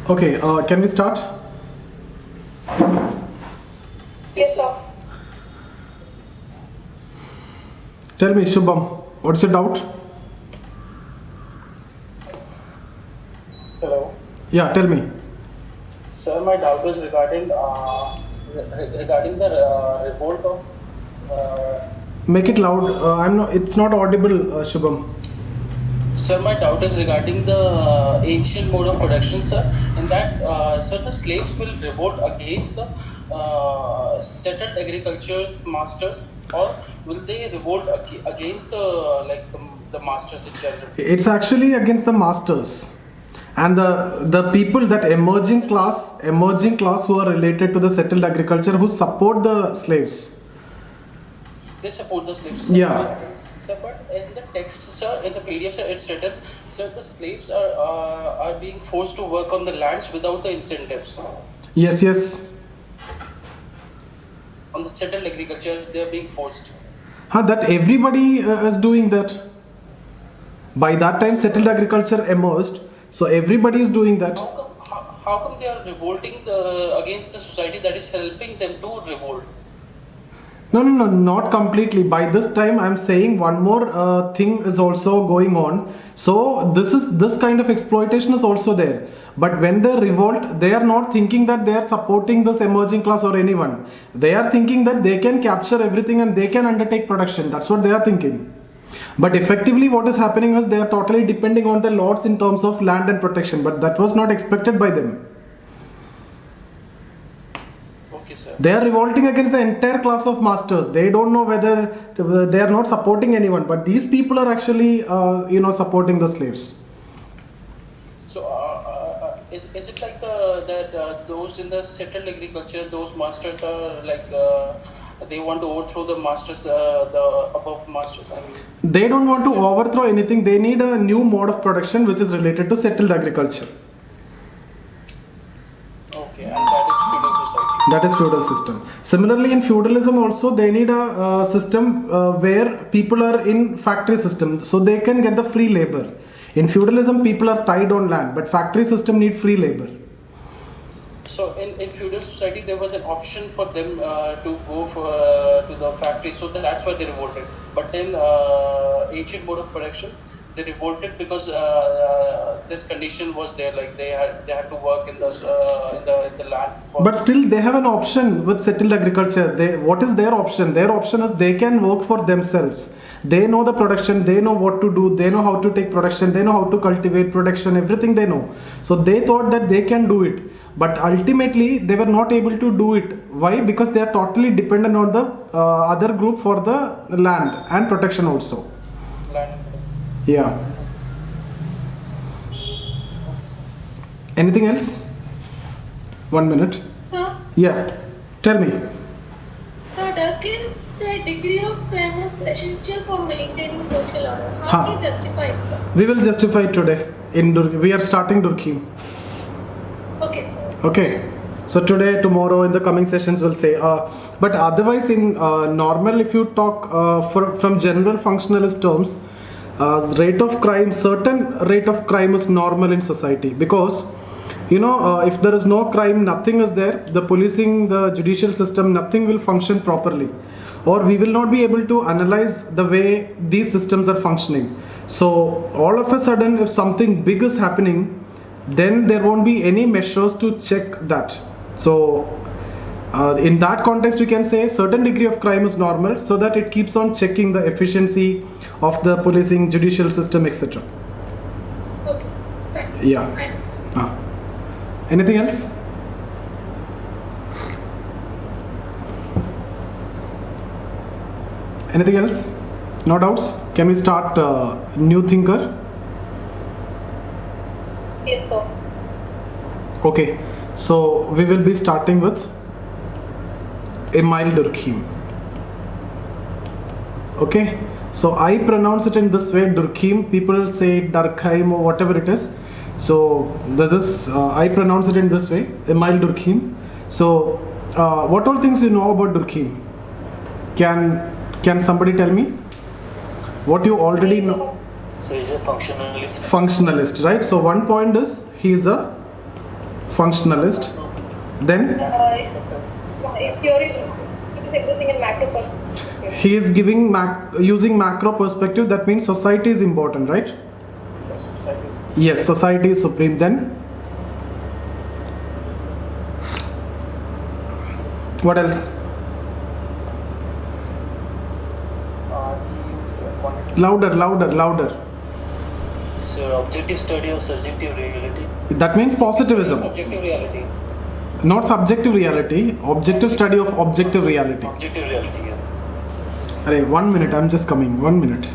Okay, can we start? Yes, sir. Tell me, Shubham, what's your doubt? Hello. Yeah, tell me. Sir, my doubt is regarding the revolt of. Make it loud. It's not audible, Shubham. Sir, my doubt is regarding the ancient mode of production, sir. In that, sir, the slaves will revolt against the settled agriculture's masters, or will they revolt against the masters in general? It's actually against the masters. And the people, that emerging class who are related to the settled agriculture, who support the slaves. They support the slaves. Yeah. Sir, but in the text, sir, in the PDF, sir, it's written, sir, the slaves are being forced to work on the lands without the incentives. Yes. On the settled agriculture, they are being forced. That everybody is doing that. By that time, settled agriculture emerged, so everybody is doing that. How come they are revolting against the society that is helping them to revolt? No, not completely. By this time, I'm saying one more thing is also going on. So this kind of exploitation is also there. But when they revolt, they are not thinking that they are supporting this emerging class or anyone. They are thinking that they can capture everything and they can undertake production. That's what they are thinking. But effectively, what is happening is they are totally depending on the lords in terms of land and protection. But that was not expected by them. Okay, sir. They are revolting against the entire class of masters. They don't know whether they are not supporting anyone, but these people are actually, supporting the slaves. So, is it like that those in the settled agriculture, those masters are like they want to overthrow the masters, the above masters? I mean, They don't want to overthrow anything. They need a new mode of production which is related to settled agriculture. okay, and that is feudal society. That is feudal system. Similarly, in feudalism also they need a system where people are in factory system, so they can get the free labor. In feudalism, people are tied on land, but factory system need free labor. So in feudal society, there was an option for them to go to the factory, so that's why they revolted. But in ancient mode of production, they revolted because this condition was there, like they had to work in the land. But still, they have an option with settled agriculture. What is their option? Their option is they can work for themselves. They know the production, they know what to do, they know how to take production, they know how to cultivate production, everything they know. So they thought that they can do it. But ultimately, they were not able to do it. Why? Because they are totally dependent on the other group for the land and protection also. Land. Yeah. Anything else? 1 minute. Sir, Yeah. Tell me. Durkheim said degree of crime is essential for maintaining social order. How do you justify it, sir? We will justify it today. We are starting Durkheim. Okay, sir. Okay. So today, tomorrow, in the coming sessions, we'll say. But otherwise, in normal, if you talk from general functionalist terms, certain rate of crime is normal in society, because if there is no crime, nothing is there. The policing, the judicial system, nothing will function properly, or we will not be able to analyze the way these systems are functioning. So all of a sudden, if something big is happening, then there won't be any measures to check that. So in that context, you can say certain degree of crime is normal, so that it keeps on checking the efficiency of the policing, judicial system, etc. Okay, sir. Thanks. Yeah. I understand. Anything else? Anything else? No doubts? Can we start new thinker? Yes, sir. Okay, so we will be starting with Emile Durkheim. Okay, so I pronounce it in this way, Durkheim. People say Durkheim or whatever it is. So this is I pronounce it in this way, Emile Durkheim. So what all things you know about Durkheim? Can somebody tell me what you already know? So he's a functionalist. Functionalist, right? So one point is he is a Functionalist. Then If theory is everything in macro perspective. he is giving using macro perspective. That means society is important, right? Society. Yes, society is supreme. Then what else? Louder. So objective study of subjective reality. That means positivism, Objective reality. not subjective reality. Objective study of objective reality. Objective reality, yeah. Arey, 1 minute, I'm just coming. 1 minute.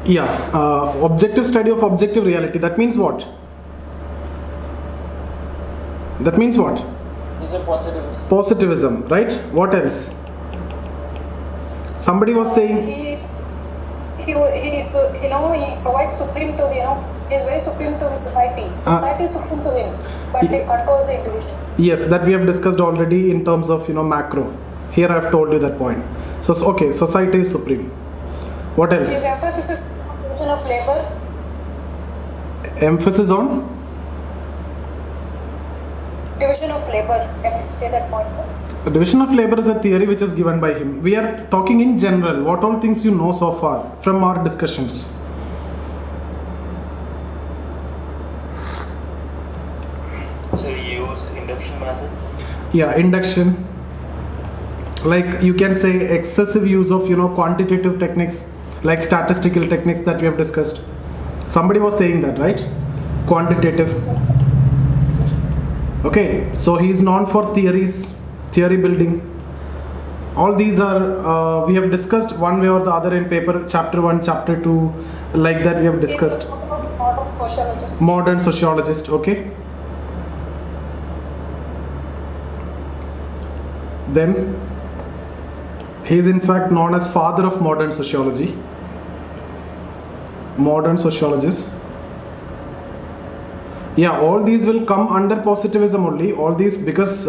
Yeah, objective study of objective reality. That means what? That means what? Is a positivist. Positivism, right? What else? Somebody was saying. He is he provides supreme to the he is very supreme to the society. Society is supreme to him, but they controls the individual. Yes, that we have discussed already in terms of macro. Here I have told you that point. So okay, society is supreme. What else? His emphasis is division of labor. Emphasis on Division of labor. Can you say that point, sir? division of labor is a theory which is given by him. We are talking in general. What all things you know so far from our discussions? So he used induction method. Yeah, induction. Like you can say excessive use of quantitative techniques like statistical techniques that we have discussed. Somebody was saying that, right? Quantitative. Okay, so he is known for theory building. All these are we have discussed one way or the other in paper chapter 1, chapter 2, like that we have discussed. Modern sociologist. Modern sociologist, okay. Then he is in fact known as father of modern sociology. Modern sociologist. Yeah, all these will come under positivism only. All these, because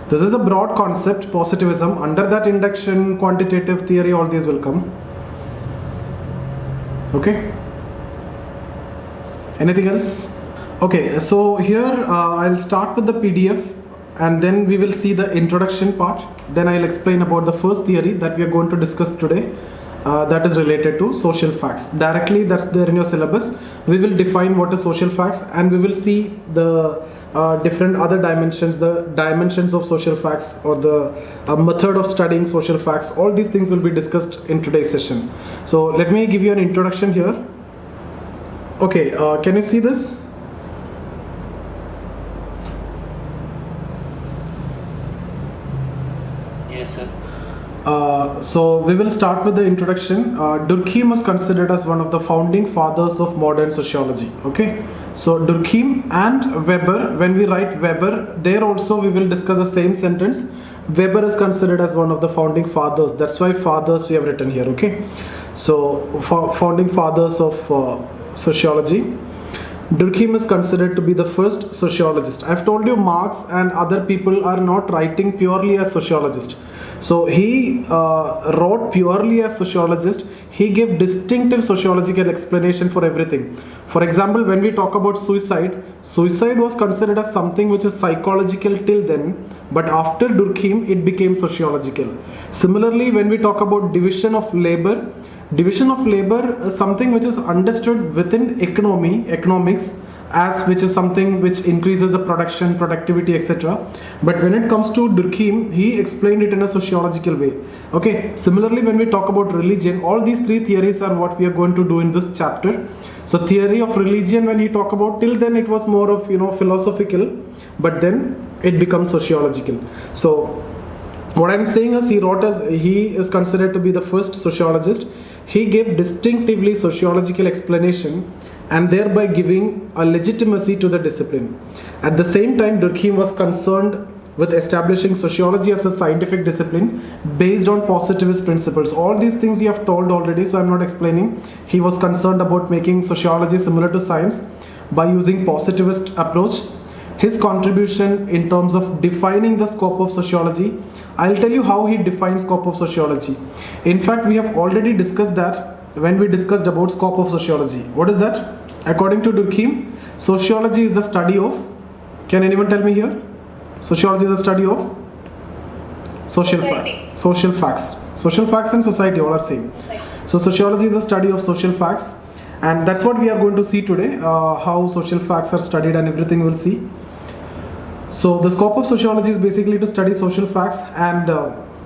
this is a broad concept, positivism. Under that, induction, quantitative theory, all these will come. Okay. Anything else? Okay, so here I'll start with the PDF and then we will see the introduction part. Then I'll explain about the first theory that we are going to discuss today. That is related to social facts. Directly, that's there in your syllabus. We will define what is social facts and we will see the different other dimensions, the dimensions of social facts or the method of studying social facts. All these things will be discussed in today's session. So let me give you an introduction here. Okay, can you see this? Yes, sir. So we will start with the introduction. Durkheim is considered as one of the founding fathers of modern sociology. Okay, so Durkheim and Weber, when we write Weber, there also we will discuss the same sentence. Weber is considered as one of the founding fathers. That's why fathers we have written here. Okay, so founding fathers of sociology. Durkheim is considered to be the first sociologist. I've told you Marx and other people are not writing purely as sociologists. So he wrote purely as sociologist. He gave distinctive sociological explanation for everything. For example, when we talk about suicide, suicide was considered as something which is psychological till then, but after Durkheim it became sociological. Similarly, when we talk about division of labor is something which is understood within economics, as which is something which increases the production, productivity, etc. But when it comes to Durkheim, he explained it in a sociological way. Okay, similarly when we talk about religion, all these three theories are what we are going to do in this chapter. So theory of religion, when he talk about, till then it was more of philosophical, but then it becomes sociological. So what I'm saying is he is considered to be the first sociologist. He gave distinctively sociological explanation and thereby giving a legitimacy to the discipline. At the same time, Durkheim was concerned with establishing sociology as a scientific discipline based on positivist principles. All these things you have told already, so I'm not explaining. He was concerned about making sociology similar to science by using positivist approach. his contribution in terms of defining the scope of sociology. I'll tell you how he defines scope of sociology. In fact, we have already discussed that when we discussed about scope of sociology. What is that? According to Durkheim, sociology is the study of, can anyone tell me here? Sociology is the study of social Society. facts. Social facts. Social facts and society all are same. So sociology is the study of social facts, and that's what we are going to see today, how social facts are studied and everything we'll see. So the scope of sociology is basically to study social facts, and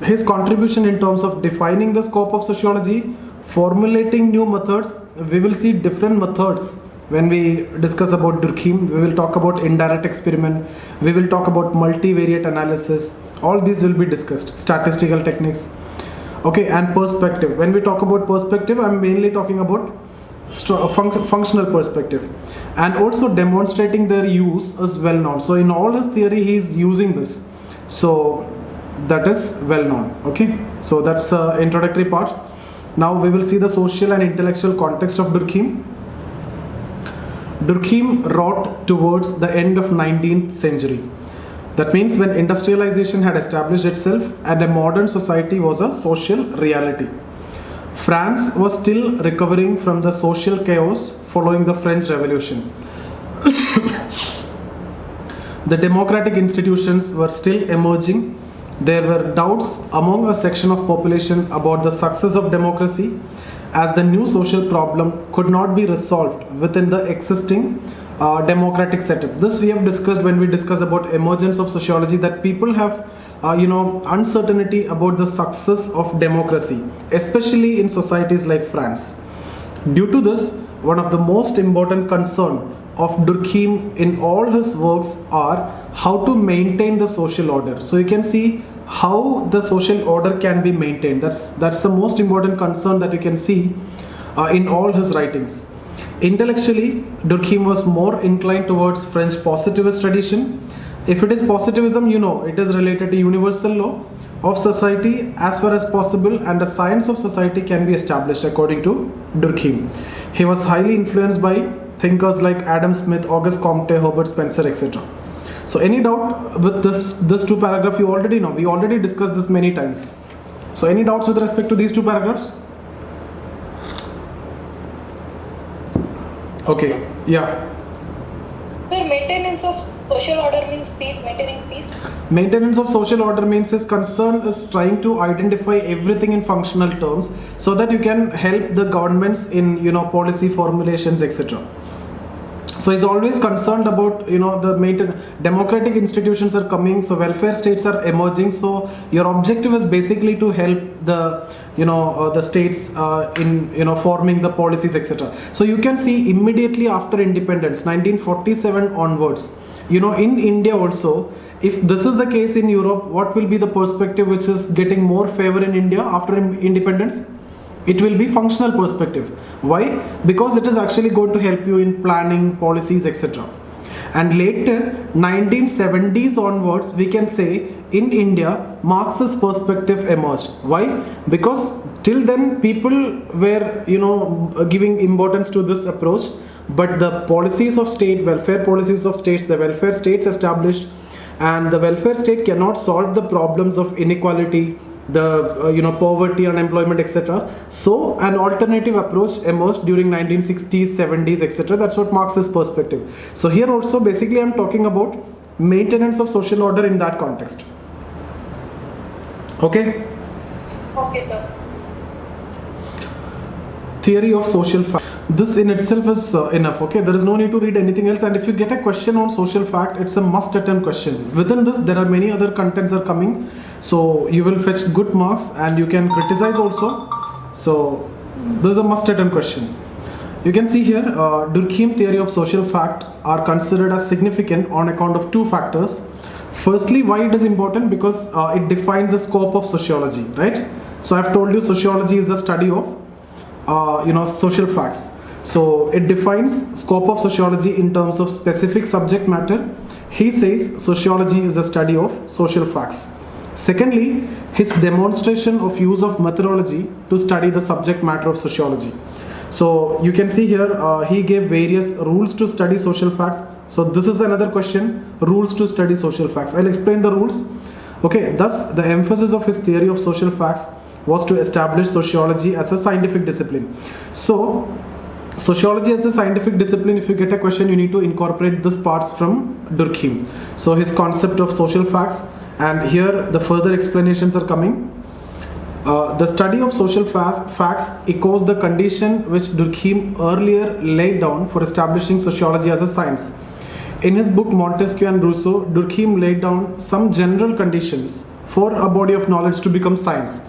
his contribution in terms of defining the scope of sociology, formulating new methods. We will see different methods when we discuss about Durkheim. We will talk about indirect experiment, we will talk about multivariate analysis, all these will be discussed, statistical techniques. Okay, and perspective. When we talk about perspective, I'm mainly talking about functional perspective, and also demonstrating their use is well known. So in all his theory he is using this, so that is well known. Okay, so that's the introductory part. Now we will see the social and intellectual context of Durkheim. Durkheim wrote towards the end of 19th century. That means when industrialization had established itself and a modern society was a social reality. France was still recovering from the social chaos following the French Revolution. The democratic institutions were still emerging. There were doubts among a section of population about the success of democracy, as the new social problem could not be resolved within the existing democratic setup. This we have discussed when we discuss about emergence of sociology, that people have uncertainty about the success of democracy, especially in societies like France. Due to this, one of the most important concern of Durkheim in all his works are how to maintain the social order. So you can see how the social order can be maintained. That's the most important concern that you can see in all his writings. Intellectually, Durkheim was more inclined towards French positivist tradition. If it is positivism, it is related to universal law of society as far as possible, and the science of society can be established according to Durkheim. He was highly influenced by thinkers like Adam Smith, Auguste Comte, Herbert Spencer, etc. So any doubt with this two paragraph, you already know. We already discussed this many times. So any doubts with respect to these two paragraphs? Okay, yeah. Sir, maintenance of social order means peace, maintaining peace. Maintenance of social order means his concern is trying to identify everything in functional terms so that you can help the governments in policy formulations, etc. So he's always concerned about the democratic institutions are coming, so welfare states are emerging. So your objective is basically to help the the states in forming the policies, etc. So you can see immediately after independence, 1947 onwards, in India also, if this is the case in Europe, what will be the perspective which is getting more favor in India after independence? It will be functional perspective. Why? Because it is actually going to help you in planning, policies, etc. And later, 1970s onwards, we can say in India, Marxist perspective emerged. Why? Because till then people were giving importance to this approach, but the policies of state, welfare policies of states, the welfare states established, and the welfare state cannot solve the problems of inequality, the poverty, unemployment, etc. So an alternative approach emerged during 1960s, 70s, etc. That's what Marxist perspective. So here also basically I'm talking about maintenance of social order in that context. Okay. Okay, sir. Theory of social fact. This in itself is enough. Okay, there is no need to read anything else, and if you get a question on social fact, it's a must attempt question. Within this there are many other contents are coming, so you will fetch good marks and you can criticize also. So this is a must attempt question. You can see here Durkheim theory of social fact are considered as significant on account of two factors. Firstly, why it is important? Because it defines the scope of sociology, right? So I've told you sociology is the study of social facts. So it defines scope of sociology in terms of specific subject matter. He says sociology is the study of social facts. Secondly, his demonstration of use of methodology to study the subject matter of sociology. So you can see here he gave various rules to study social facts. So this is another question, rules to study social facts. I'll explain the rules. Okay, thus the emphasis of his theory of social facts was to establish sociology as a scientific discipline. So sociology as a scientific discipline, if you get a question, you need to incorporate these parts from Durkheim. So his concept of social facts, and here the further explanations are coming. The study of social facts echoes the condition which Durkheim earlier laid down for establishing sociology as a science. In his book Montesquieu and Rousseau, Durkheim laid down some general conditions for a body of knowledge to become science.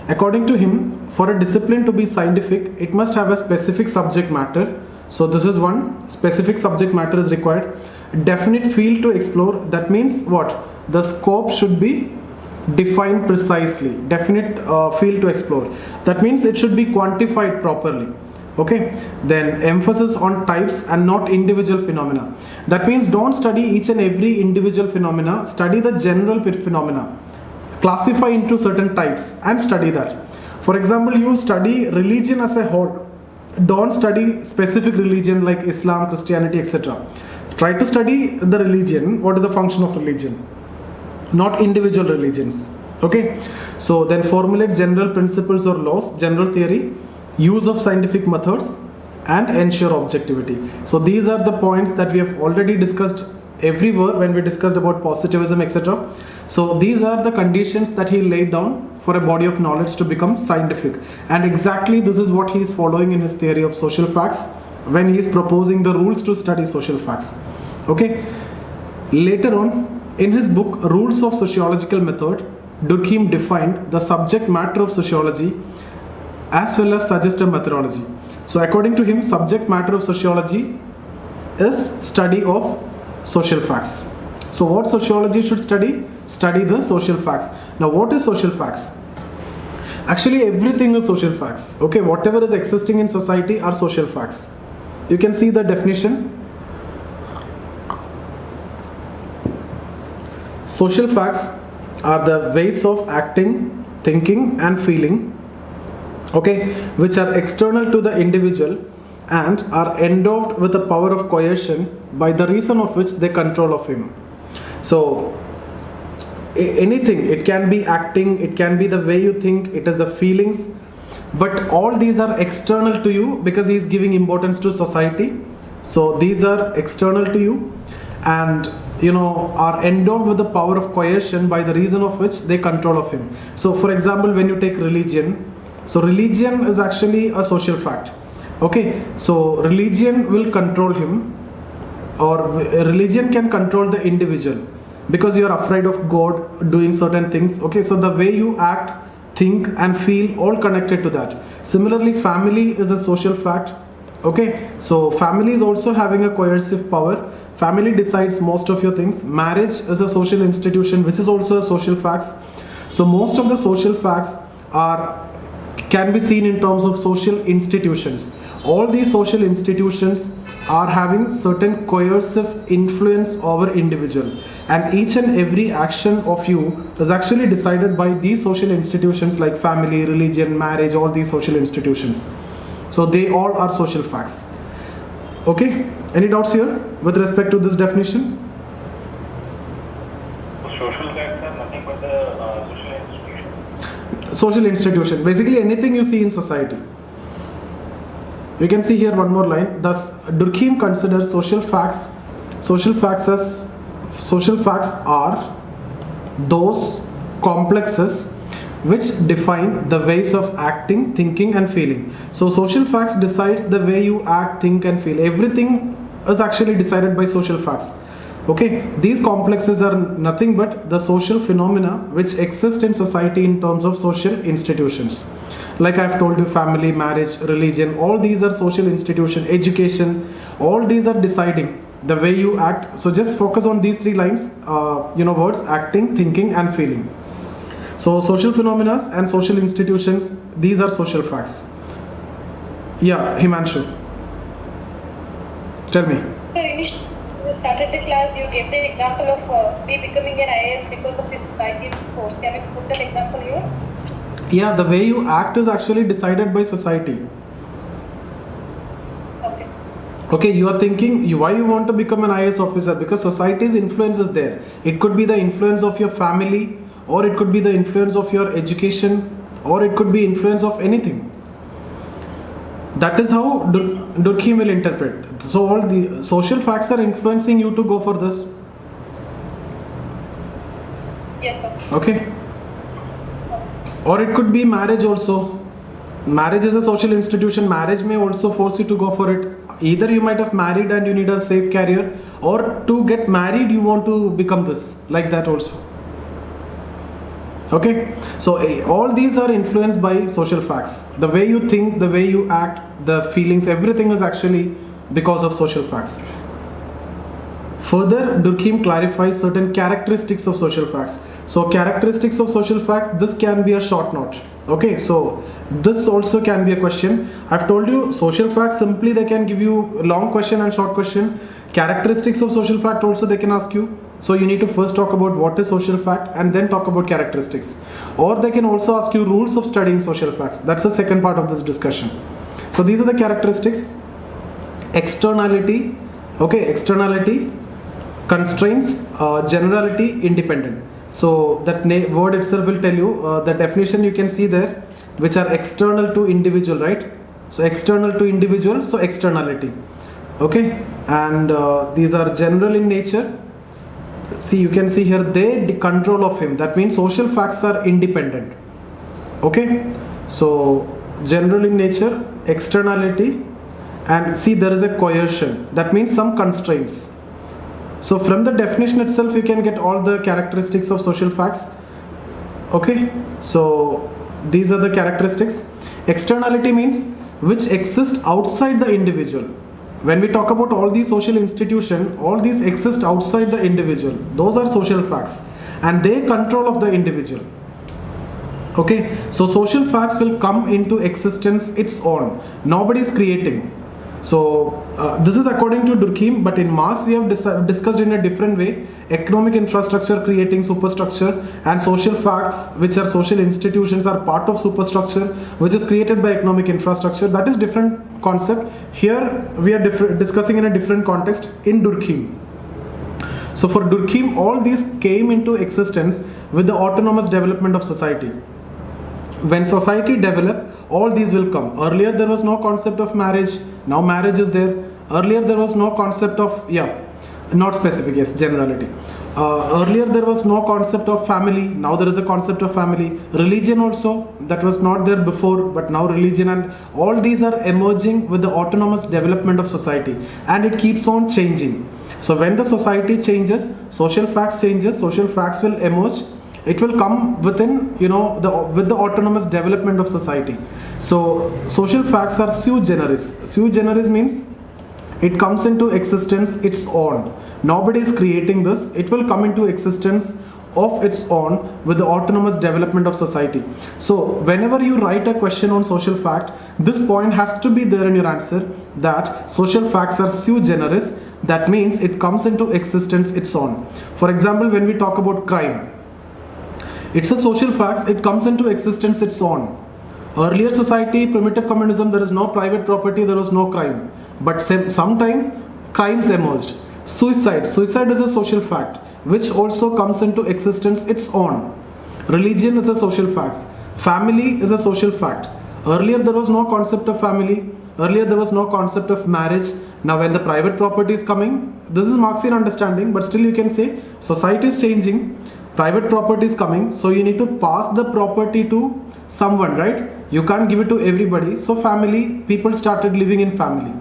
According to him, for a discipline to be scientific, it must have a specific subject matter. So this is one, specific subject matter is required. Definite field to explore, that means what? The scope should be defined precisely, definite field to explore. That means it should be quantified properly. Okay, then emphasis on types and not individual phenomena. That means don't study each and every individual phenomena, study the general phenomena. Classify into certain types and study that. For example, you study religion as a whole. Don't study specific religion like Islam, Christianity, etc. Try to study the religion. What is the function of religion? Not individual religions. Okay, so then formulate general principles or laws, general theory, use of scientific methods, and ensure objectivity. So these are the points that we have already discussed everywhere when we discussed about positivism, etc. So these are the conditions that he laid down for a body of knowledge to become scientific, and exactly this is what he is following in his theory of social facts when he is proposing the rules to study social facts. Okay, later on in his book Rules of Sociological Method, Durkheim defined the subject matter of sociology as well as suggested methodology. So according to him, subject matter of sociology is study of social facts. So what sociology should study? Study the social facts. Now what is social facts? Actually everything is social facts. Okay, whatever is existing in society are social facts. You can see the definition. Social facts are the ways of acting, thinking and feeling, okay, which are external to the individual and are endowed with the power of coercion by the reason of which they control of him. So anything, it can be acting, it can be the way you think, it is the feelings, but all these are external to you because he is giving importance to society. So these are external to you and are endowed with the power of coercion by the reason of which they control of him. So for example, when you take religion, so religion is actually a social fact. Okay, so religion will control him, or religion can control the individual because you are afraid of God doing certain things. Okay, so the way you act, think and feel, all connected to that. Similarly, family is a social fact. Okay, so family is also having a coercive power. Family decides most of your things. Marriage is a social institution which is also a social facts. So most of the social facts can be seen in terms of social institutions. All these social institutions are having certain coercive influence over individual, and each and every action of you is actually decided by these social institutions like family, religion, marriage, all these social institutions. So they all are social facts. Okay, any doubts here with respect to this definition? Social facts are nothing but the social institution. Social institution, basically anything you see in society. You can see here one more line. Thus, Durkheim considers social facts are those complexes which define the ways of acting, thinking and feeling. So social facts decides the way you act, think and feel. Everything is actually decided by social facts. Okay, these complexes are nothing but the social phenomena which exist in society in terms of social institutions. Like I have told you, family, marriage, religion, all these are social institutions, education, all these are deciding the way you act. So just focus on these three lines, words, acting, thinking and feeling. So social phenomena and social institutions, these are social facts. Yeah, Himanshu, tell me. Sir, initially you started the class, you gave the example of me becoming an IAS because of this society course. Can you put that example here? Yeah, the way you act is actually decided by society. Okay. Okay, you are thinking why you want to become an IAS officer, because society's influence is there. It could be the influence of your family, or it could be the influence of your education, or it could be influence of anything. That is how Durkheim will interpret. So all the social facts are influencing you to go for this. Yes, sir. Okay. Or it could be marriage also. Marriage is a social institution. Marriage may also force you to go for it. Either you might have married and you need a safe career, or to get married you want to become this, like that also. Okay, so all these are influenced by social facts. The way you think, the way you act, the feelings, everything is actually because of social facts. Further, Durkheim clarifies certain characteristics of social facts. So characteristics of social facts, this can be a short note. Okay, so this also can be a question. I've told you social facts, simply they can give you a long question and short question. Characteristics of social fact also they can ask you. So you need to first talk about what is social fact and then talk about characteristics. Or they can also ask you rules of studying social facts. That's the second part of this discussion. So these are the characteristics. Externality, okay, externality, constraints, generality, independent. So that word itself will tell you the definition you can see there, which are external to individual, right? So external to individual, so externality. Okay, and these are general in nature. See, you can see here they control of him. That means social facts are independent. Okay, so general in nature, externality, and see there is a coercion. That means some constraints. So from the definition itself you can get all the characteristics of social facts. Okay, so these are the characteristics. Externality means which exist outside the individual. When we talk about all these social institutions, all these exist outside the individual. Those are social facts and they control of the individual. Okay, so social facts will come into existence its own. Nobody is creating. So this is according to Durkheim, but in Marx we have discussed in a different way. Economic infrastructure creating superstructure, and social facts, which are social institutions, are part of superstructure which is created by economic infrastructure. That is different concept. Here we are discussing in a different context in Durkheim. So for Durkheim, all these came into existence with the autonomous development of society. When society developed, all these will come. Earlier there was no concept of marriage. Now marriage is there. Earlier there was no concept of, not specific, yes, generality. Earlier there was no concept of family. Now there is a concept of family. Religion also, that was not there before, but now religion, and all these are emerging with the autonomous development of society, and it keeps on changing. So when the society changes, social facts changes, social facts will emerge. It will come within, with the autonomous development of society. So social facts are sui generis. Sui generis means it comes into existence its own. Nobody is creating this. It will come into existence of its own with the autonomous development of society. So whenever you write a question on social fact, this point has to be there in your answer, that social facts are sui generis. That means it comes into existence its own. For example, when we talk about crime, it's a social facts, it comes into existence its own. Earlier society, primitive communism, there is no private property, there was no crime. But sometime crimes emerged. Suicide is a social fact which also comes into existence its own. Religion is a social fact. Family is a social fact. Earlier there was no concept of family. Earlier there was no concept of marriage. Now when the private property is coming, this is Marxian understanding, but still you can say society is changing. Private property is coming, so you need to pass the property to someone, right? You can't give it to everybody. So family, people started living in family.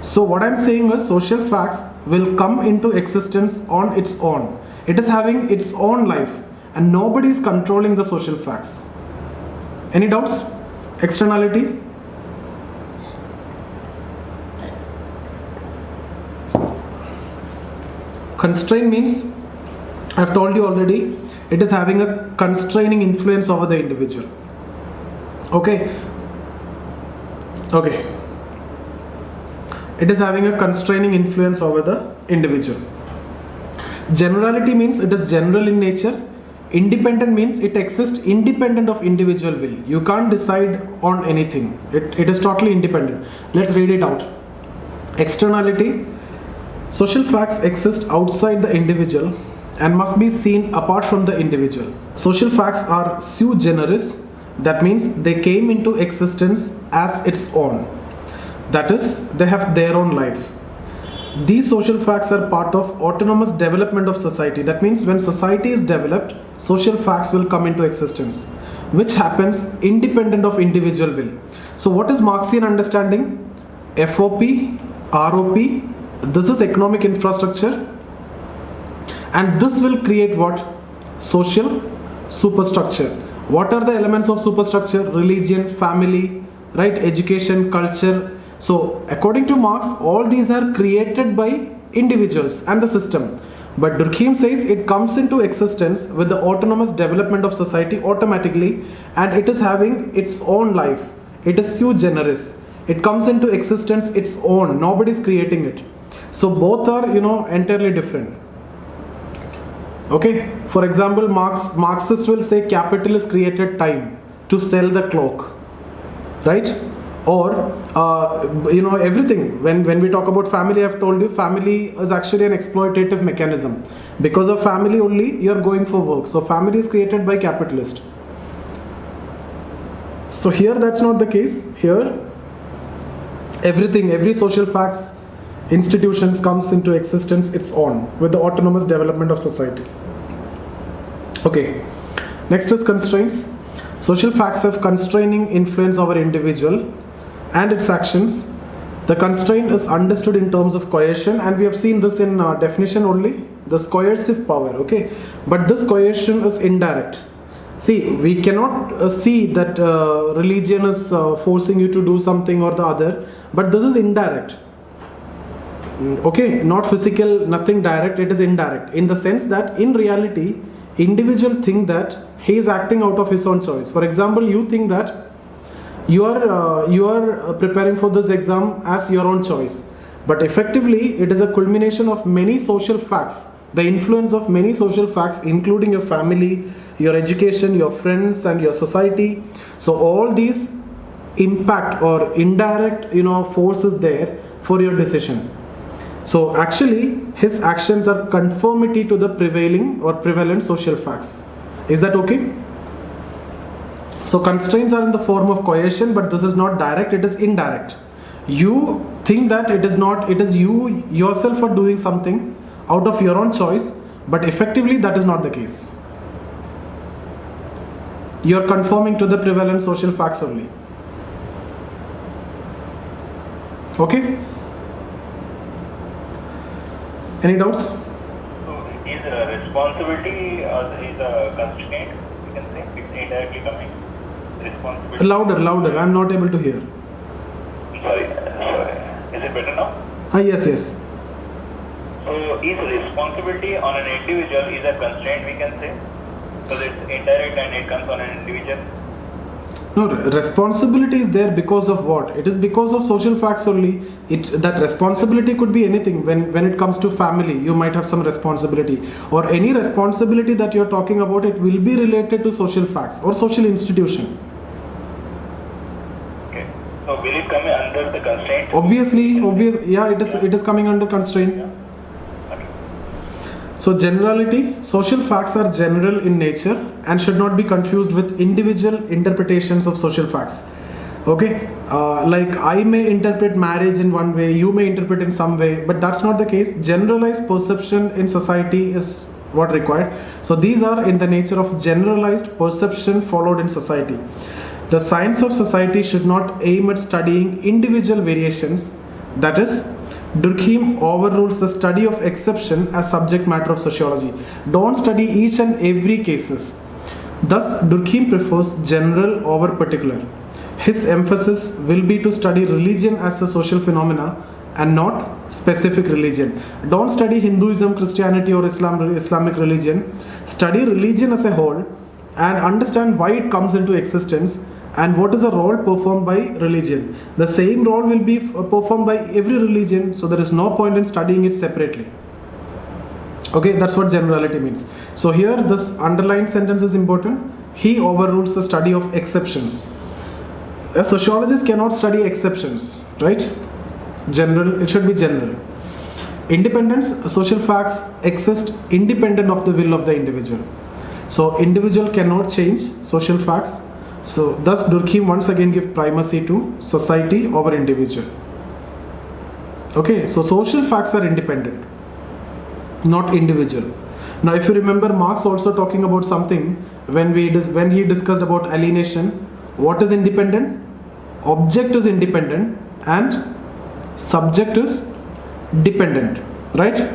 So what I'm saying is social facts will come into existence on its own. It is having its own life and nobody is controlling the social facts. Any doubts? Externality? Constraint means, I've told you already, it is having a constraining influence over the individual. Okay. It is having a constraining influence over the individual. Generality means it is general in nature. Independent means it exists independent of individual will. You can't decide on anything. It is totally independent. Let's read it out. Externality. Social facts exist outside the individual and must be seen apart from the individual. Social facts are sui generis, that means they came into existence as its own. That is, they have their own life. These social facts are part of autonomous development of society. That means when society is developed, social facts will come into existence, which happens independent of individual will. So what is Marxian understanding? FOP, ROP, this is economic infrastructure, and this will create what? Social superstructure. What are the elements of superstructure? Religion, family, right? Education, culture. So according to Marx, all these are created by individuals and the system. But Durkheim says it comes into existence with the autonomous development of society automatically, and it is having its own life. It is sui generis. It comes into existence its own. Nobody is creating it. So both are, entirely different. Okay. For example, Marxists will say capitalist created time to sell the cloak, right? Or everything. When we talk about family, I've told you family is actually an exploitative mechanism. Because of family only, you're going for work. So family is created by capitalist. So here that's not the case. Here every social facts, institutions comes into existence its own with the autonomous development of society. Okay, next is constraints. Social facts have constraining influence over individual and its actions. The constraint is understood in terms of coercion, and we have seen this in definition only, this coercive power. Okay, but this coercion is indirect. See, we cannot see that religion is forcing you to do something or the other, but this is indirect. Okay, not physical, nothing direct, it is indirect, in the sense that in reality, individual think that he is acting out of his own choice. For example, you think that you are preparing for this exam as your own choice, but effectively it is a culmination of many social facts, the influence of many social facts, including your family, your education, your friends, and your society. So all these impact or indirect forces there for your decision. So actually his actions are conformity to the prevailing or prevalent social facts. Is that okay? So constraints are in the form of coercion, but this is not direct, it is indirect. You think that it is you yourself are doing something out of your own choice, but effectively that is not the case. You are conforming to the prevalent social facts only. Okay? Any doubts? So is responsibility is a constraint, you can say, it's indirectly coming. Responsibility. Louder. I'm not able to hear. Sorry. Is it better now? Yes. So is responsibility on an individual is a constraint, we can say? Because it's indirect and it comes on an individual. No, responsibility is there because of what? It is because of social facts only. That responsibility could be anything. When it comes to family, you might have some responsibility, or any responsibility that you're talking about, it will be related to social facts or social institution. Okay. So will it come under the constraint? Obviously, yeah, it is coming under constraint. Yeah. Okay. So generality, social facts are general in nature and should not be confused with individual interpretations of social facts. Okay, like I may interpret marriage in one way, you may interpret in some way, but that's not the case. Generalized perception in society is what required. So these are in the nature of generalized perception followed in society. The science of society should not aim at studying individual variations. That is, Durkheim overrules the study of exception as subject matter of sociology. Don't study each and every cases. Thus, Durkheim prefers general over particular. His emphasis will be to study religion as a social phenomena and not specific religion. Don't study Hinduism, Christianity, or Islamic religion. Study religion as a whole and understand why it comes into existence and what is the role performed by religion. The same role will be performed by every religion, so there is no point in studying it separately. Okay, that's what generality means. So here this underlined sentence is important. He overrules the study of exceptions. A sociologist cannot study exceptions, right? General, it should be general. Independence, social facts exist independent of the will of the individual. So individual cannot change social facts. So thus Durkheim once again give primacy to society over individual. Okay, so social facts are independent, not individual. Now if you remember, Marx also talking about something when he discussed about alienation. What is independent? Object is independent and subject is dependent, right?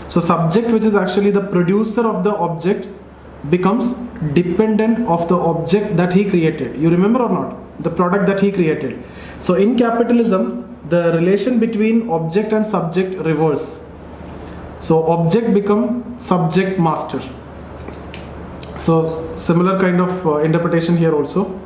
So subject, which is actually the producer of the object, becomes dependent of the object that he created. You remember or not? The product that he created. So in capitalism, the relation between object and subject reverse. So object become subject master. So similar kind of interpretation here also,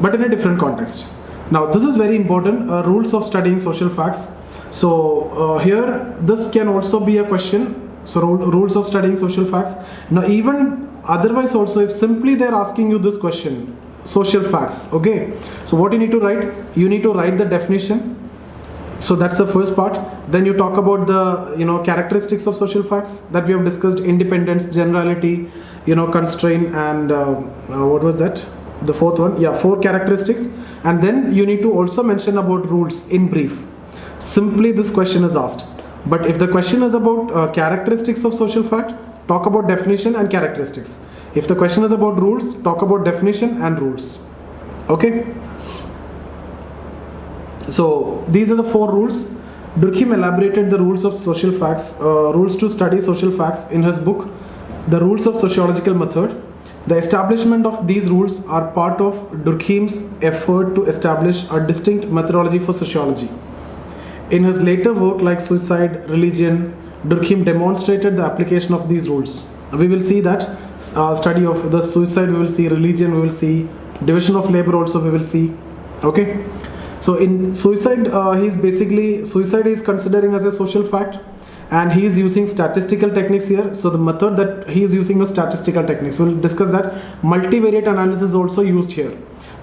but in a different context. Now this is very important, rules of studying social facts. So here this can also be a question. So rules of studying social facts. Now even otherwise also, if simply they are asking you this question, social facts, okay, so what you need to write? You need to write the definition. So that's the first part. Then you talk about the characteristics of social facts that we have discussed: independence, generality, constraint, and what was that? The fourth one, yeah, 4 characteristics. And then you need to also mention about rules in brief. Simply this question is asked. But if the question is about characteristics of social fact, talk about definition and characteristics. If the question is about rules, talk about definition and rules. Okay. So these are the 4 rules. Durkheim elaborated the rules of social facts, rules to study social facts in his book, The Rules of Sociological Method. The establishment of these rules are part of Durkheim's effort to establish a distinct methodology for sociology. In his later work like Suicide, Religion, Durkheim demonstrated the application of these rules. We will see that study of the suicide, we will see religion, we will see division of labor also, we will see. Okay. So in suicide, suicide is considering as a social fact, and he is using statistical techniques here. So the method that he is using is statistical techniques. We'll discuss that. Multivariate analysis is also used here.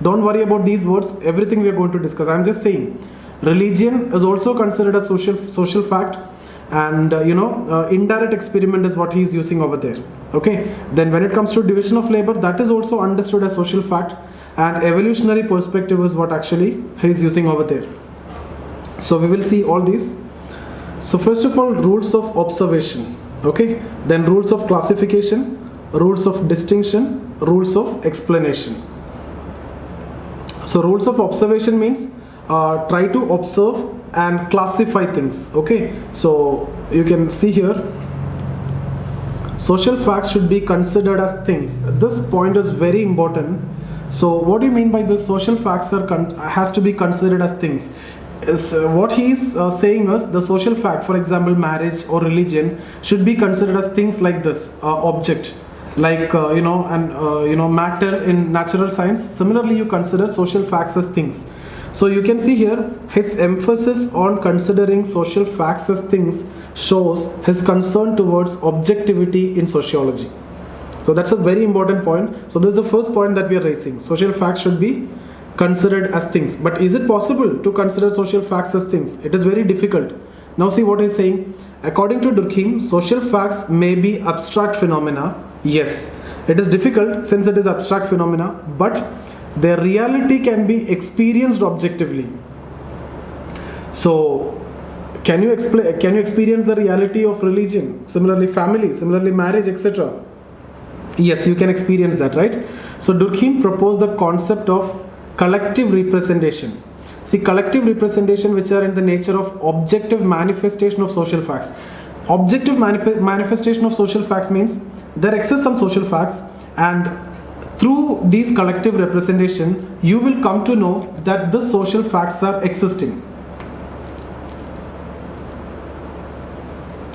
Don't worry about these words, everything we are going to discuss. I'm just saying religion is also considered a social fact, and indirect experiment is what he is using over there. Okay. Then when it comes to division of labor, that is also understood as social fact, and evolutionary perspective is what actually he is using over there. So we will see all these. So first of all, rules of observation. Okay. Then rules of classification, rules of distinction, rules of explanation. So rules of observation means try to observe and classify things. Okay. So you can see here, social facts should be considered as things. This point is very important. So what do you mean by this? Social facts has to be considered as things. What he is saying is the social fact, for example marriage or religion, should be considered as things like this, object, like matter in natural science. Similarly, you consider social facts as things. So you can see here his emphasis on considering social facts as things shows his concern towards objectivity in sociology. So that's a very important point. So this is the first point that we are raising. Social facts should be considered as things. But is it possible to consider social facts as things? It is very difficult. Now see what he's saying. According to Durkheim, social facts may be abstract phenomena. Yes, it is difficult since it is abstract phenomena, but their reality can be experienced objectively. So can you experience the reality of religion? Similarly family, similarly marriage, etc. Yes, you can experience that, right? So Durkheim proposed the concept of collective representation. See, collective representation which are in the nature of objective manifestation of social facts. Objective manifestation of social facts means there exists some social facts, and through these collective representation you will come to know that the social facts are existing.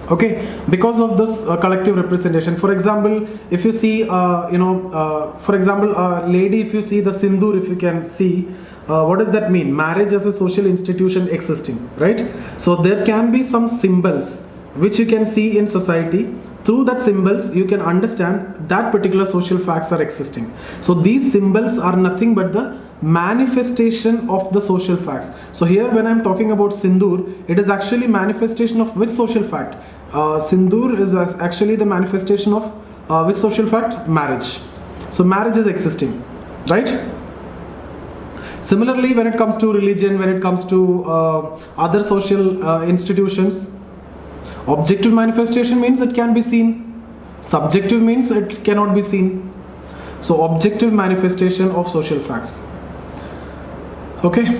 Okay, because of this collective representation. For example, if you see for example lady, if you see the sindoor, if you can see, what does that mean? Marriage as a social institution existing, right? So there can be some symbols which you can see in society. Through that symbols you can understand that particular social facts are existing. So these symbols are nothing but the manifestation of the social facts. So here when I'm talking about Sindoor, it is actually manifestation of which social fact? Sindoor is actually the manifestation of which social fact? Marriage. So marriage is existing, right? Similarly, when it comes to religion, when it comes to other social institutions, objective manifestation means it can be seen. Subjective means it cannot be seen. So objective manifestation of social facts. Okay.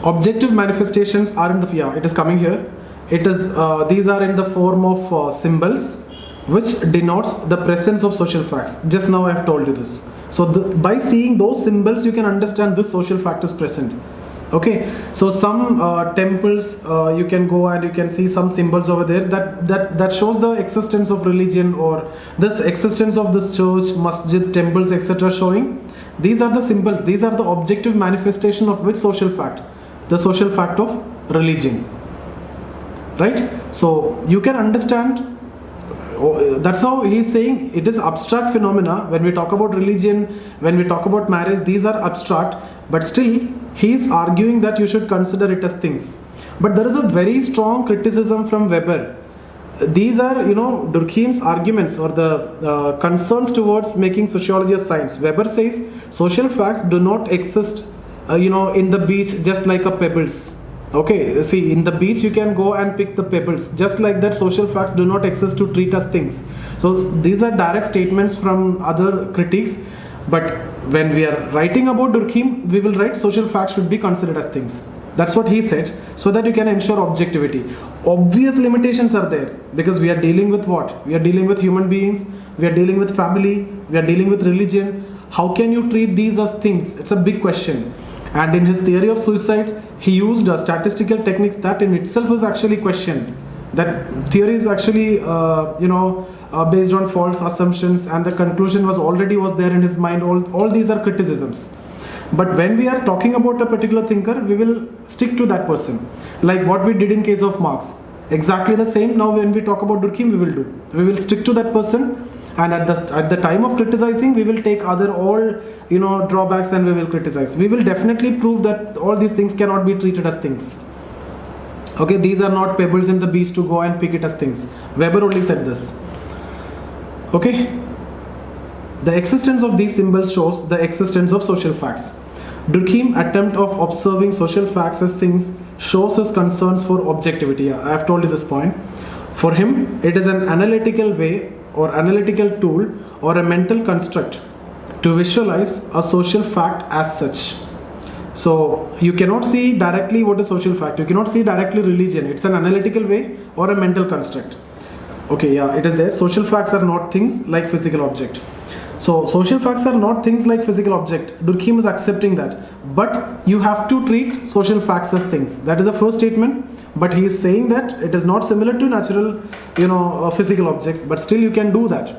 Objective manifestations are in the, it is coming here. It is these are in the form of symbols, which denotes the presence of social facts. Just now I have told you this. So by seeing those symbols, you can understand this social fact is present. Okay, so some temples you can go and you can see some symbols over there that shows the existence of religion, or this existence of this church, masjid, temples, etc. showing. These are the symbols. These are the objective manifestation of which social fact? The social fact of religion. Right? So you can understand. That's how he is saying it is abstract phenomena. When we talk about religion, when we talk about marriage, these are abstract, but still he is arguing that you should consider it as things. But there is a very strong criticism from Weber. These are, Durkheim's arguments or the concerns towards making sociology a science. Weber says social facts do not exist, in the beach just like a pebbles. Okay, see, in the beach you can go and pick the pebbles. Just like that, social facts do not exist to treat as things. So these are direct statements from other critics. But when we are writing about Durkheim, we will write social facts should be considered as things. That's what he said, so that you can ensure objectivity. Obvious limitations are there, because we are dealing with what? We are dealing with human beings, we are dealing with family, we are dealing with religion. How can you treat these as things? It's a big question. And in his theory of suicide, he used statistical techniques that in itself is actually questioned. That theory is actually, based on false assumptions, and the conclusion was there in his mind. All these are criticisms. But when we are talking about a particular thinker, we will stick to that person. Like what we did in case of Marx. Exactly the same now when we talk about Durkheim, we will do. We will stick to that person, and at the time of criticizing, we will take all drawbacks and we will criticize. We will definitely prove that all these things cannot be treated as things. Okay, these are not pebbles in the beach to go and pick it as things. Weber only said this. Okay. The existence of these symbols shows the existence of social facts. Durkheim's attempt of observing social facts as things shows his concerns for objectivity. I have told you this point. For him, it is an analytical way or analytical tool or a mental construct to visualize a social fact as such. So you cannot see directly what is social fact. You cannot see directly religion. It's an analytical way or a mental construct. Okay, yeah, it is there. Social facts are not things like physical object. So social facts are not things like physical object. Durkheim is accepting that. But you have to treat social facts as things. That is the first statement. But he is saying that it is not similar to natural, physical objects. But still you can do that.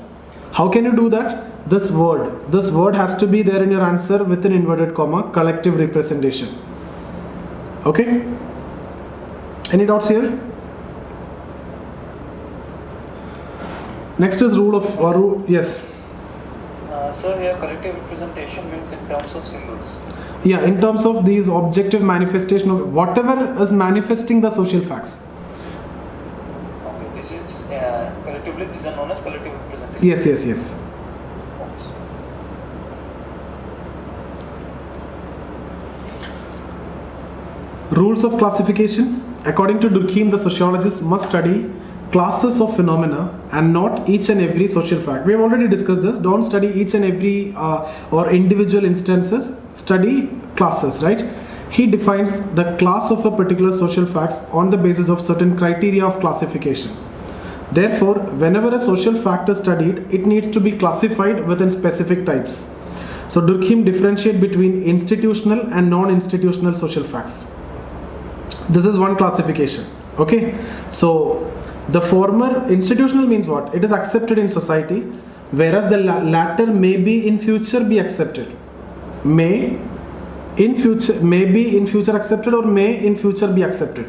How can you do that? This word has to be there in your answer with an inverted comma, collective representation. Okay? Any doubts here? Next is yes. Sir, here collective representation means in terms of symbols. Yeah, in terms of these objective manifestation of whatever is manifesting the social facts. Okay, this is collectively, these are known as collective representation. Yes. Rules of classification. According to Durkheim, the sociologist must study classes of phenomena and not each and every social fact. We have already discussed this. Don't study each and every or individual instances. Study classes, right? He defines the class of a particular social facts on the basis of certain criteria of classification. Therefore, whenever a social fact is studied, it needs to be classified within specific types. So Durkheim differentiates between institutional and non-institutional social facts. This is one classification. Okay, so the former institutional means what? It is accepted in society, whereas the latter may be in future be accepted. May be in future accepted, or may in future be accepted.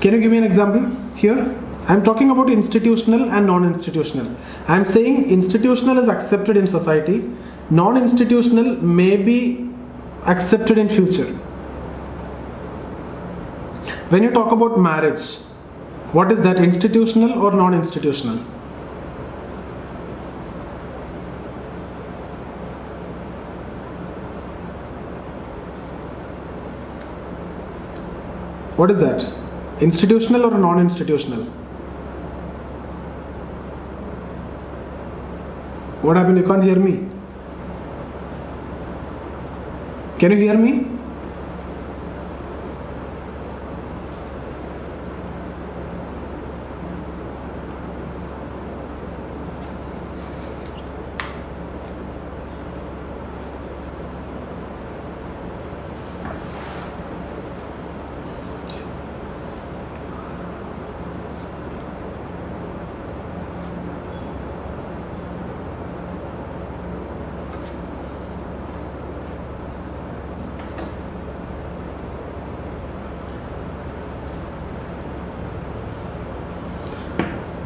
Can you give me an example here? I'm talking about institutional and non-institutional. I'm saying institutional is accepted in society, non-institutional may be accepted in future. When you talk about marriage, what is that, institutional or non-institutional? What is that? Institutional or non-institutional? What happened? You can't hear me. Can you hear me?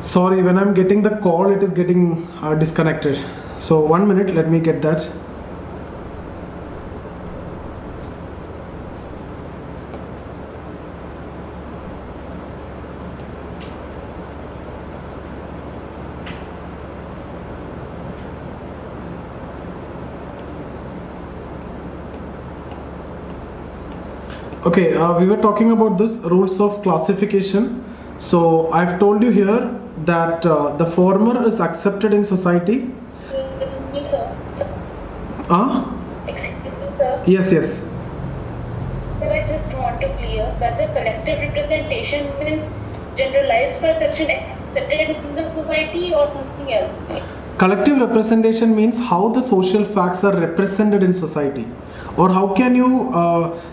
Sorry, when I'm getting the call, it is getting disconnected. So 1 minute, let me get that. Okay, we were talking about this rules of classification. So I've told you here that the former is accepted in society. Excuse me, sir. Excuse me, sir. Yes. Sir, I just want to clear whether collective representation means generalized perception accepted in the society or something else. Collective representation means how the social facts are represented in society, or how can you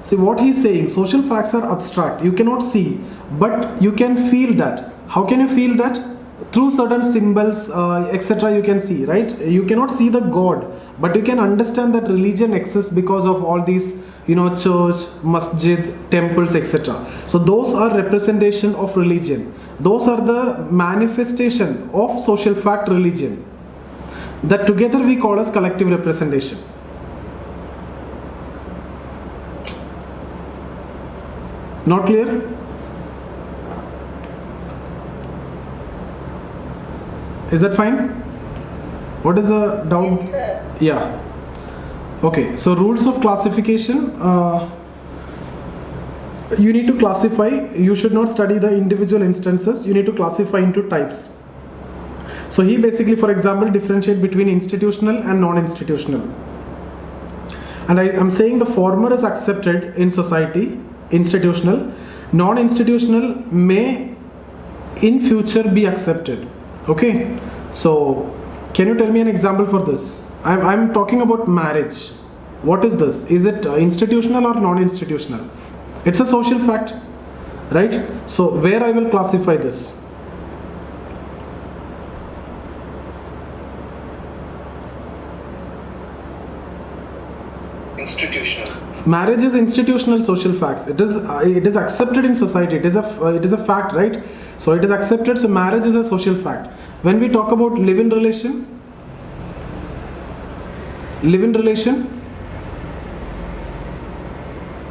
see what he's saying. Social facts are abstract, you cannot see, but you can feel that. How can you feel that? Through certain symbols, etc. you can see, right? You cannot see the God, but you can understand that religion exists because of all these, church, masjid, temples, etc. So those are representation of religion. Those are the manifestation of social fact religion, that together we call as collective representation. Not clear? Is that fine? What is the doubt? Yes, sir. Yeah. Okay, so rules of classification. You need to classify. You should not study the individual instances. You need to classify into types. So he basically, for example, differentiate between institutional and non-institutional. And I am saying the former is accepted in society, institutional. Non-institutional may in future be accepted. Okay, so can you tell me an example for this? I'm talking about marriage. What is this? Is it institutional or non-institutional? It's a social fact, right? So where I will classify this? Institutional. Marriage is institutional social facts. It is accepted in society. It is a fact, right? So it is accepted. So marriage is a social fact. When we talk about live-in relation,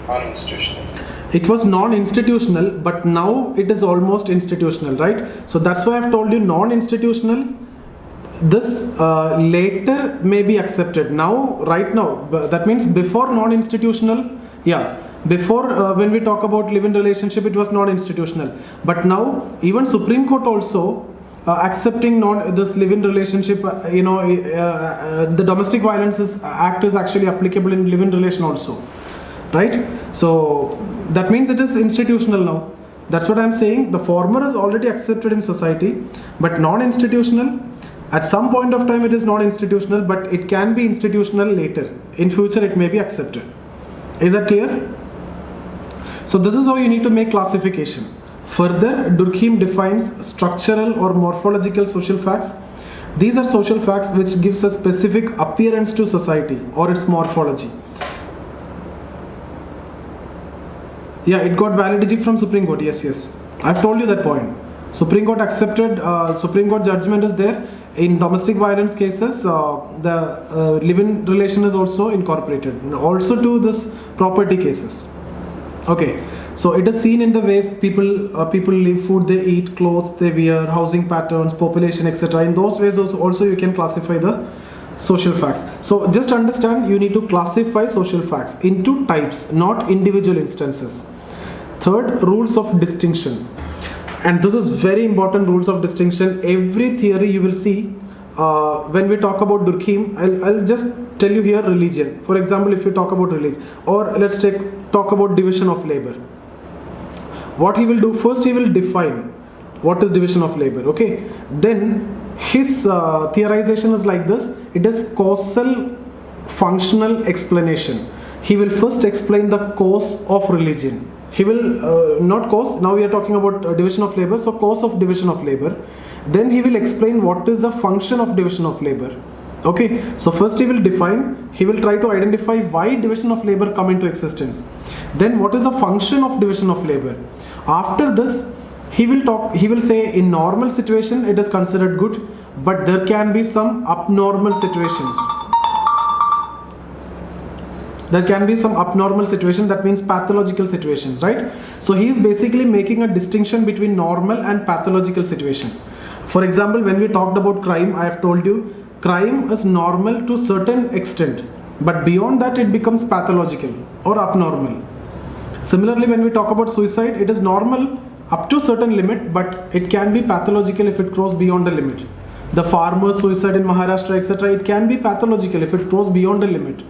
Non-institutional. it was non-institutional, but now it is almost institutional, right? So that's why I've told you non-institutional. This later may be accepted. Now, right now, that means before non-institutional, before when we talk about live-in relationship, it was non-institutional. But now, even Supreme Court also accepting this live-in relationship, the Domestic Violence Act is actually applicable in live-in relation also, right? So that means it is institutional now. That's what I'm saying. The former is already accepted in society, but non-institutional. At some point of time it is non-institutional, but it can be institutional later. In future it may be accepted. Is that clear? So this is how you need to make classification. Further, Durkheim defines structural or morphological social facts. These are social facts which gives a specific appearance to society or its morphology. Yeah, it got validity from Supreme Court. Yes. I've told you that point. Supreme Court accepted, Supreme Court judgment is there. In domestic violence cases, the live-in relation is also incorporated. Also to this property cases. Okay, so it is seen in the way people live, food they eat, clothes they wear, housing patterns, population, etc. In those ways also you can classify the social facts. So just understand, you need to classify social facts into types, not individual instances. Third, rules of distinction. And this is very important, rules of distinction. Every theory you will see when we talk about Durkheim, I'll just tell you here religion. For example, if you talk about religion, or let's talk about division of labor. What he will do, first he will define what is division of labor, okay? Then his theorization is like this. It is causal functional explanation. He will first explain the cause of religion. He will not cause, now we are talking about division of labor, so cause of division of labor. Then he will explain what is the function of division of labor. Okay, so first he will define, he will try to identify why division of labor come into existence. Then what is the function of division of labor. After this, he will say in normal situation it is considered good, but there can be some abnormal situations. There can be some abnormal situation, that means pathological situations, right? So he is basically making a distinction between normal and pathological situation. For example, when we talked about crime, I have told you, crime is normal to certain extent, but beyond that it becomes pathological or abnormal. Similarly, when we talk about suicide, it is normal up to certain limit, but it can be pathological if it goes beyond the limit. The farmer's suicide in Maharashtra, etc., it can be pathological if it goes beyond the limit.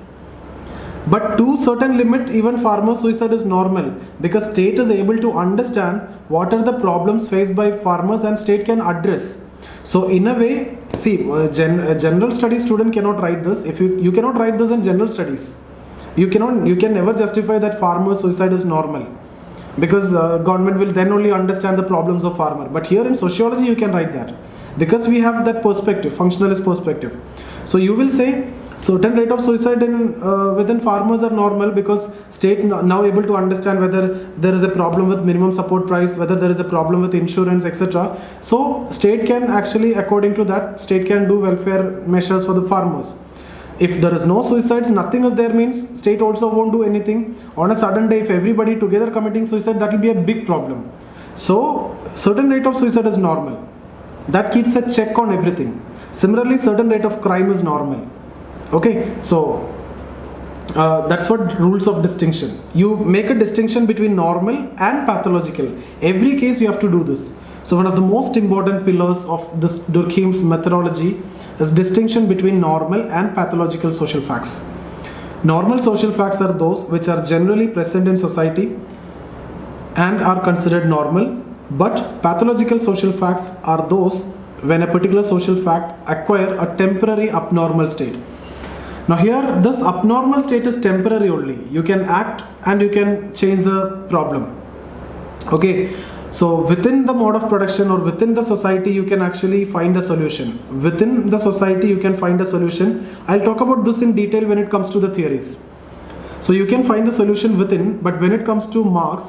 But to certain limit, even farmer suicide is normal, because state is able to understand what are the problems faced by farmers and state can address. So in a way, see, a general studies student cannot write this. If you cannot write this in general studies, you can never justify that farmer suicide is normal, because government will then only understand the problems of farmer. But here in sociology you can write that, because we have that perspective, functionalist perspective. So you will say certain rate of suicide within farmers are normal, because state now able to understand whether there is a problem with minimum support price, whether there is a problem with insurance, etc. So state can actually, according to that, state can do welfare measures for the farmers. If there is no suicides, nothing is there, means state also won't do anything. On a sudden day, if everybody together committing suicide, that will be a big problem. So certain rate of suicide is normal. That keeps a check on everything. Similarly, certain rate of crime is normal. Okay, so that's what rules of distinction. You make a distinction between normal and pathological. Every case you have to do this. So one of the most important pillars of this Durkheim's methodology is distinction between normal and pathological social facts. Normal social facts are those which are generally present in society and are considered normal, but pathological social facts are those when a particular social fact acquire a temporary abnormal state. Now here, this abnormal state is temporary only. You can act and you can change the problem. Okay, so within the mode of production or within the society, you can actually find a solution. Within the society, you can find a solution. I'll talk about this in detail when it comes to the theories. So you can find the solution within, but when it comes to Marx,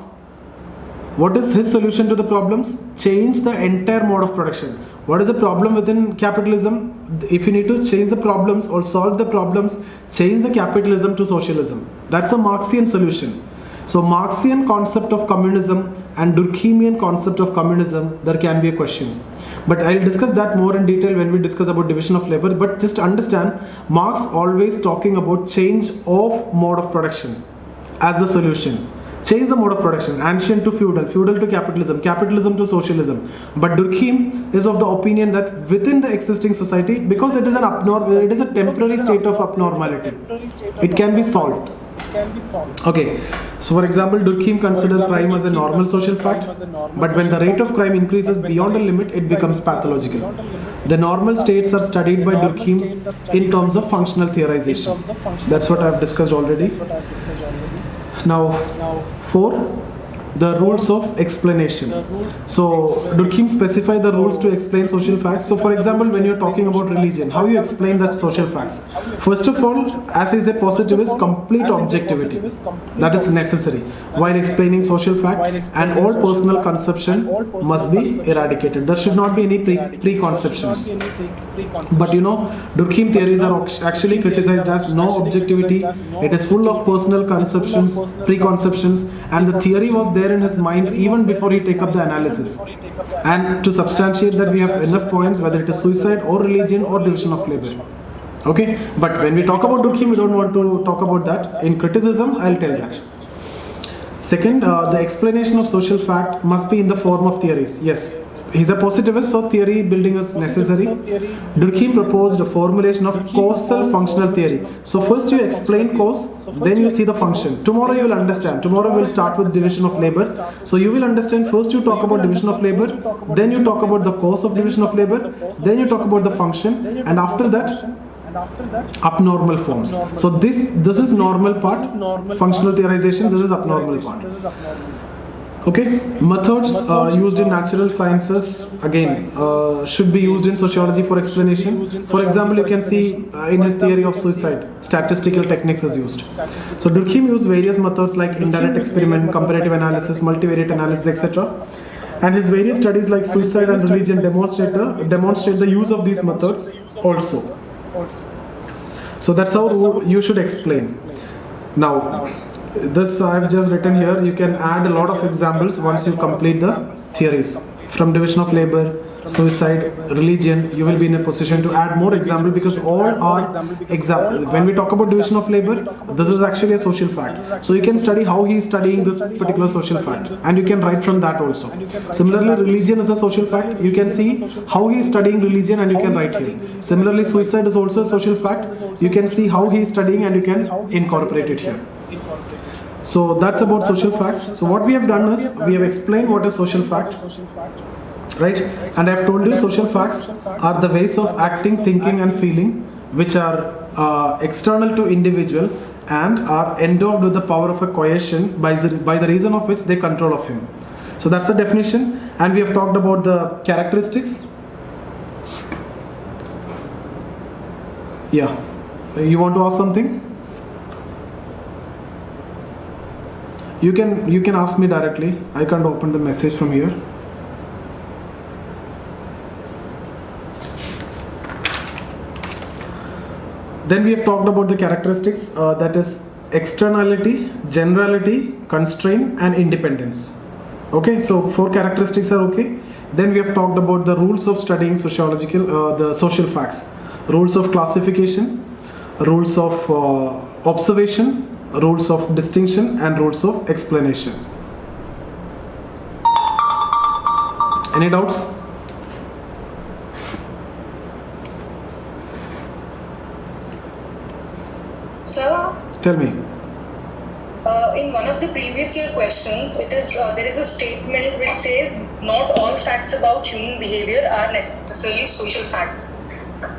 what is his solution to the problems? Change the entire mode of production. What is the problem within capitalism? If you need to change the problems or solve the problems, change the capitalism to socialism. That's a Marxian solution. So Marxian concept of communism and Durkheimian concept of communism, there can be a question. But I'll discuss that more in detail when we discuss about division of labor. But just understand, Marx always talking about change of mode of production as the solution. Change the mode of production, ancient to feudal, feudal to capitalism, capitalism to socialism. But Durkheim is of the opinion that within the existing society, because it is it is a temporary state of abnormality, it can be solved. Okay, so for example, Durkheim considers crime as a normal social fact, but when the rate of crime increases beyond a limit, it becomes pathological. The normal states are studied by Durkheim in terms of functional theorization. That's what I have discussed already. Now, 4. the rules of explanation. So Durkheim specify the rules to explain social facts. So for example, when you're talking about religion, how you explain the social facts? First of all, as is a positivist, complete objectivity. That is necessary while explaining social fact, and all personal conception must be eradicated. There should not be any preconceptions. But you know, Durkheim theories are actually criticized as no objectivity. It is full of personal conceptions, preconceptions, and the theory was there in his mind even before he take up the analysis. And to substantiate that, we have enough points, whether it is suicide or religion or division of labor. Okay, but when we talk about Durkheim, we don't want to talk about that. In criticism, I'll tell that. Second, the explanation of social fact must be in the form of theories. Yes, he's a positivist, so theory building is necessary. Durkheim proposed a formulation of causal functional theory. So first you explain cause, then you see the function. Tomorrow you will understand. Tomorrow we'll start with division of labor. So you will understand, first you talk about division of labor, then you talk about the cause of division of labor, then you talk about the function, and after that abnormal forms. So this is normal part, functional theorization, this is abnormal part. Okay, methods used in natural sciences again should be used in sociology for explanation. For example, you can see in his theory of suicide, statistical techniques is used. So Durkheim used various methods like indirect experiment, comparative analysis, multivariate analysis, etc. And his various studies like suicide and religion demonstrate the use of these methods also. So that's how you should explain. Now, this I've just written here. You can add a lot of examples once you complete the theories. From division of labor, suicide, religion, you will be in a position to add more examples, because all are examples. When we talk about division of labor, this is actually a social fact. So you can study how he is studying this particular social fact, and you can write from that also. Similarly, religion is a social fact. You can see how he is studying religion, and you can write here. Similarly, suicide is also a social fact. You can see how he is studying, and you can incorporate it here. So that's about social facts. So what we have done is, we have explained what is social fact, right? And I have told you social facts are the ways of acting, thinking and feeling which are external to individual and are endowed with the power of a coercion by the reason of which they control of him. So that's the definition, and we have talked about the characteristics. Yeah, you want to ask something? You can ask me directly. I can't open the message from here. Then we have talked about the characteristics, that is externality, generality, constraint and independence. Okay, so 4 characteristics are okay. Then we have talked about the rules of studying the social facts. Rules of classification, rules of observation, rules of distinction and rules of explanation. Any doubts? Sir, Tell me. in one of the previous year questions, there is a statement which says not all facts about human behavior are necessarily social facts.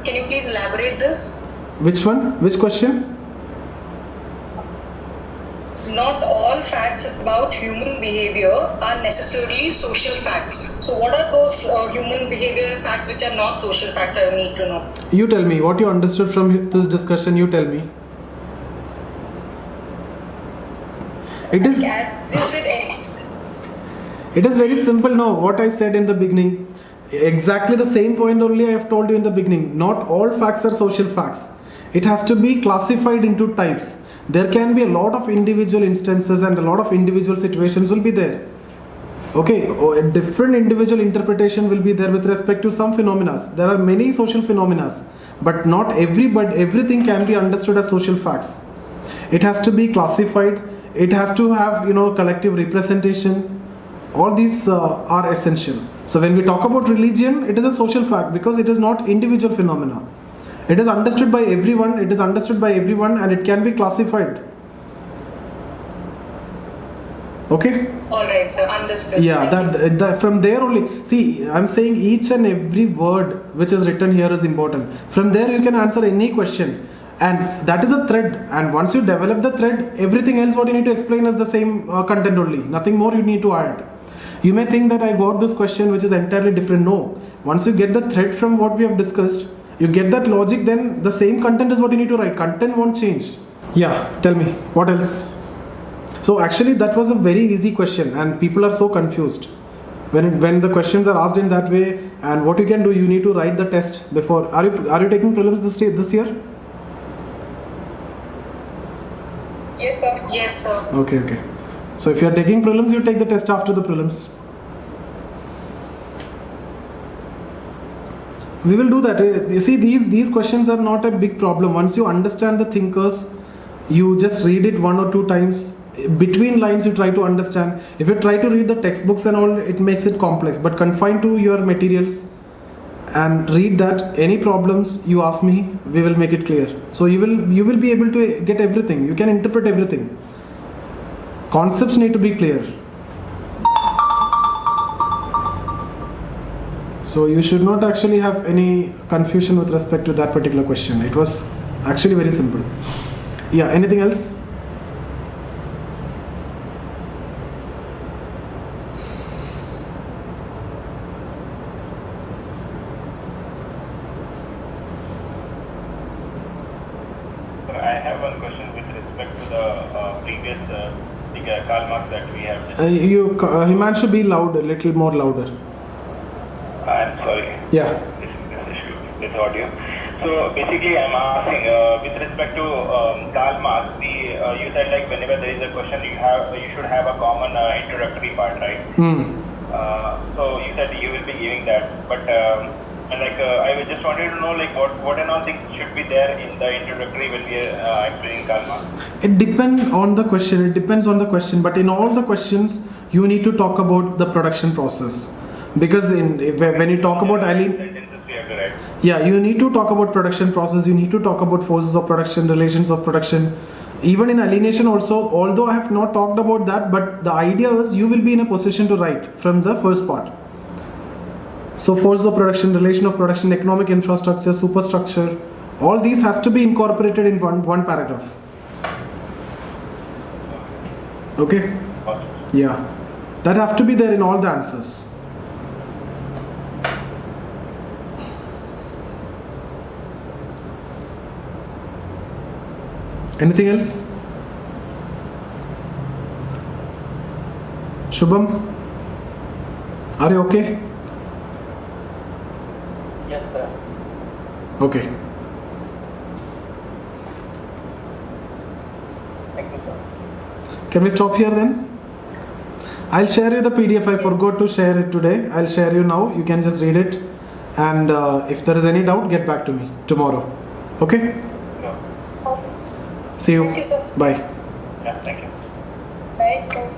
Can you please elaborate this? Which one? Which question? Not all facts about human behavior are necessarily social facts. So what are those human behavioral facts which are not social facts? I need to know. You tell me what you understood from this discussion. You tell me. It is. As you said, It is very simple. No, what I said in the beginning, exactly the same point only I have told you in the beginning. Not all facts are social facts. It has to be classified into types. There can be a lot of individual instances and a lot of individual situations will be there. Okay, a different individual interpretation will be there with respect to some phenomena. There are many social phenomena, but not everything can be understood as social facts. It has to be classified. It has to have collective representation. All these are essential. So when we talk about religion, it is a social fact because it is not individual phenomena. It is understood by everyone. It is understood by everyone, and it can be classified. Okay. all right, sir, understood. Yeah, Thank you. that from there only. See, I'm saying each and every word which is written here is important. From there, you can answer any question. And that is a thread, and once you develop the thread, everything else what you need to explain is the same content only, nothing more you need to add. You may think that I got this question which is entirely different. No, once you get the thread from what we have discussed, you get that logic, then the same content is what you need to write. Content won't change. Yeah, tell me, what else? So actually that was a very easy question and people are so confused. When the questions are asked in that way, and what you can do, you need to write the test before. Are you taking prelims this year? Yes, sir. Yes, sir. Okay. So if you are taking prelims, you take the test after the prelims. We will do that. You see, these questions are not a big problem. Once you understand the thinkers, you just read it 1 or 2 times. Between lines, you try to understand. If you try to read the textbooks and all, it makes it complex. But confine to your materials and read that. Any problems you ask me, we will make it clear. So you will be able to get everything. You can interpret everything. Concepts need to be clear. So you should not actually have any confusion with respect to that particular question. It was actually very simple. Yeah, anything else? I have one question with respect to the previous Karl Marx that we have. Himanshu, be loud, a little more louder. I'm sorry. Yeah. This issue with audio. So basically, I'm asking with respect to Karl Marx. You said like whenever there is a question, you should have a common introductory part, right? So you said you will be giving that, but I just wanted to know like what and all things should be there in the introductory when we are explaining Karl Marx. It depends on the question. It depends on the question. But in all the questions, you need to talk about the production process. Because when you talk about you need to talk about production process, you need to talk about forces of production, relations of production. Even in alienation also, although I have not talked about that, but the idea is you will be in a position to write from the first part. So forces of production, relation of production, economic infrastructure, superstructure, all these has to be incorporated in one paragraph. Okay? Yeah. That have to be there in all the answers. Anything else? Shubham? Are you okay? Yes, sir. Okay. Thank you, sir. Can we stop here then? I'll share you the PDF. I forgot to share it today. I'll share you now. You can just read it. And if there is any doubt, get back to me tomorrow. Okay? No. Okay. See you. Thank you, sir. Bye. Yeah, thank you. Bye, sir.